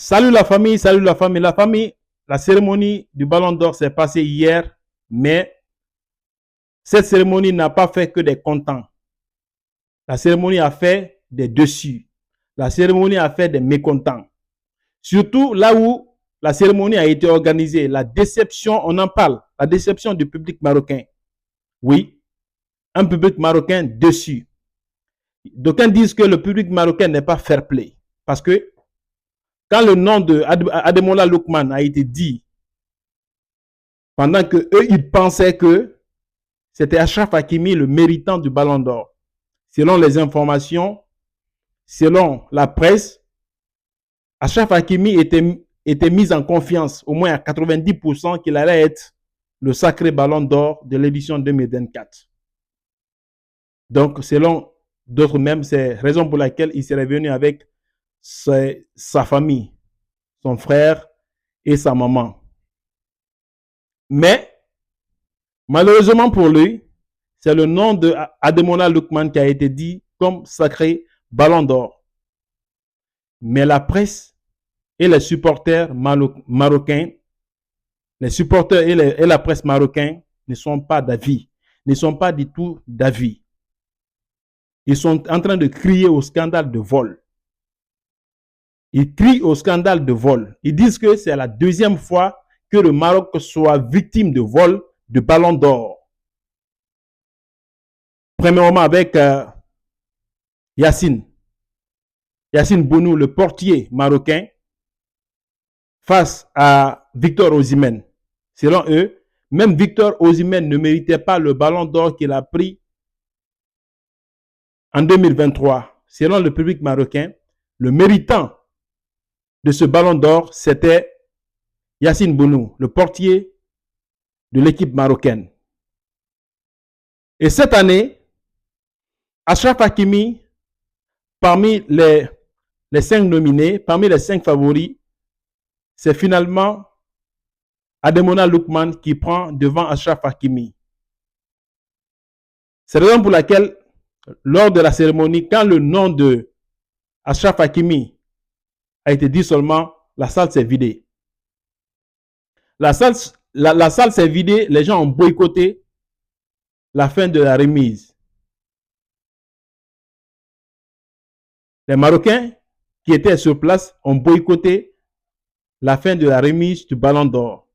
Salut la famille, salut la famille. La famille, la cérémonie du Ballon d'Or s'est passée hier, mais cette cérémonie n'a pas fait que des contents. La cérémonie a fait des dessus. La cérémonie a fait des mécontents. Surtout là où la cérémonie a été organisée, la déception, on en parle, la déception du public marocain. Oui, un public marocain déçu. D'aucuns disent que le public marocain n'est pas fair play parce que quand le nom de Ademola Lookman a été dit, pendant que eux ils pensaient que c'était Achraf Hakimi le méritant du Ballon d'Or. Selon les informations, selon la presse, Achraf Hakimi était mis en confiance au moins à 90% qu'il allait être le sacré Ballon d'Or de l'édition 2024. Donc, selon d'autres même, c'est la raison pour laquelle il serait venu avec sa famille, son frère et sa maman. Mais, malheureusement pour lui, c'est le nom de Ademola Lookman qui a été dit comme sacré Ballon d'Or. Mais la presse et les supporters marocains, les supporters et la presse marocaine ne sont pas d'avis, ne sont pas du tout d'avis. Ils sont en train de crier au scandale de vol. Ils crient au scandale de vol. Ils disent que c'est la deuxième fois que le Maroc soit victime de vol de Ballon d'Or. Premièrement avec Yacine Bounou, le portier marocain, face à Victor Osimhen. Selon eux, même Victor Osimhen ne méritait pas le Ballon d'Or qu'il a pris en 2023. Selon le public marocain, le méritant de ce Ballon d'Or, c'était Yacine Bounou, le portier de l'équipe marocaine. Et cette année, Achraf Hakimi, parmi les 5 nominés, parmi les 5 favoris, c'est finalement Ademola Lookman qui prend devant Achraf Hakimi. C'est la raison pour laquelle, lors de la cérémonie, quand le nom de Achraf Hakimi a été dit seulement, la salle s'est vidée. La salle s'est vidée, les gens ont boycotté la fin de la remise. Les Marocains qui étaient sur place ont boycotté la fin de la remise du Ballon d'Or.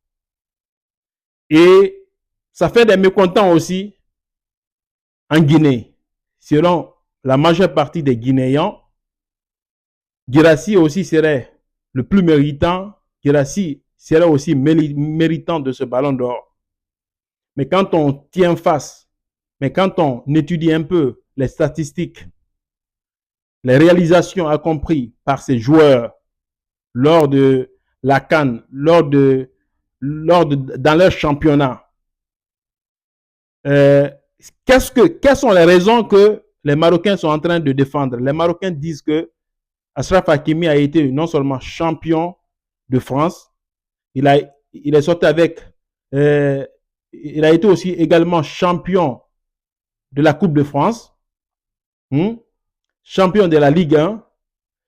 Et ça fait des mécontents aussi en Guinée. Selon la majeure partie des Guinéens, Guirassy aussi serait le plus méritant. Guirassy serait aussi méritant de ce Ballon d'Or. Mais quand on tient face, mais quand on étudie un peu les statistiques, les réalisations accomplies par ces joueurs lors de la CAN, dans leur championnat, quelles sont les raisons que les Marocains sont en train de défendre? Les Marocains disent que Achraf Hakimi a été non seulement champion de France, il est sorti avec, il a été aussi également champion de la Coupe de France, champion de la Ligue 1,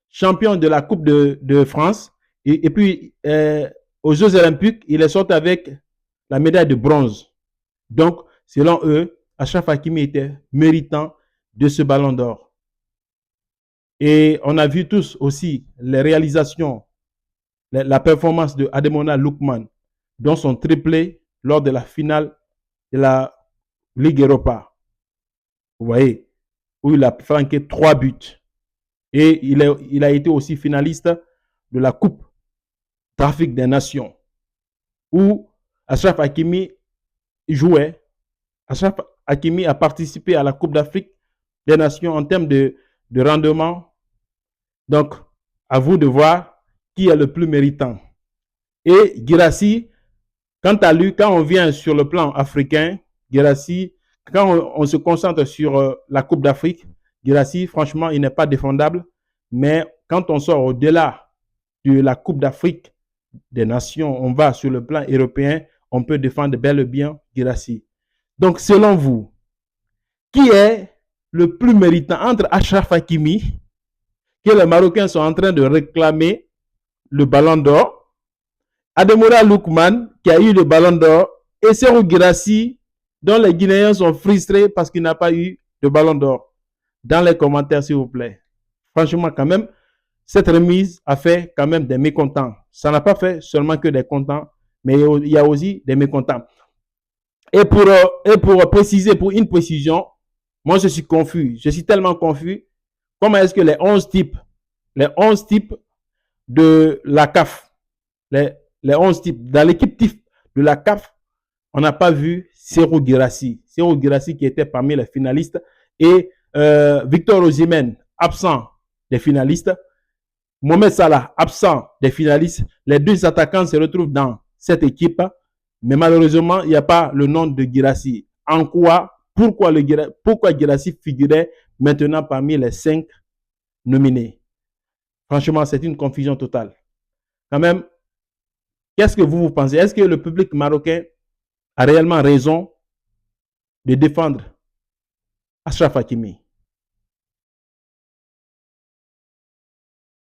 champion de la Coupe de France, et puis aux Jeux Olympiques, il est sorti avec la médaille de bronze. Donc, selon eux, Achraf Hakimi était méritant de ce Ballon d'Or. Et on a vu tous aussi les réalisations, la performance de Ademola Lookman, dont son triplé lors de la finale de la Ligue Europa. Vous voyez, où il a flanqué 3 buts. Et il a été aussi finaliste de la Coupe d'Afrique des Nations, où Achraf Hakimi jouait. Achraf Hakimi a participé à la Coupe d'Afrique des Nations en termes de rendement. Donc, à vous de voir qui est le plus méritant. Et Guirassy, quant à lui, quand on vient sur le plan africain, Guirassy, quand on se concentre sur la Coupe d'Afrique, Guirassy, franchement, il n'est pas défendable. Mais quand on sort au-delà de la Coupe d'Afrique des Nations, on va sur le plan européen, on peut défendre bel et bien Guirassy. Donc, selon vous, qui est le plus méritant entre Achraf Hakimi, que les Marocains sont en train de réclamer, le ballon d'or, Ademola Lookman, qui a eu le ballon d'or, et Serhou Guirassy, dont les Guinéens sont frustrés parce qu'il n'a pas eu de ballon d'or. Dans les commentaires, s'il vous plaît. Franchement, quand même, cette remise a fait quand même des mécontents. Ça n'a pas fait seulement que des contents, mais il y a aussi des mécontents. Et pour préciser, pour une précision, moi je suis confus. Je suis tellement confus. Comment est-ce que les 11 types de la CAF, les 11 types, dans l'équipe type de la CAF, on n'a pas vu Serhou Guirassy. Serhou Guirassy qui était parmi les finalistes et Victor Osimhen, absent des finalistes. Mohamed Salah, absent des finalistes. Les deux attaquants se retrouvent dans cette équipe, mais malheureusement, il n'y a pas le nom de Guirassy. En quoi, pourquoi Guirassy figurait maintenant parmi les 5 nominés? Franchement, c'est une confusion totale. Quand même, qu'est-ce que vous pensez? Est-ce que le public marocain a réellement raison de défendre Achraf Hakimi?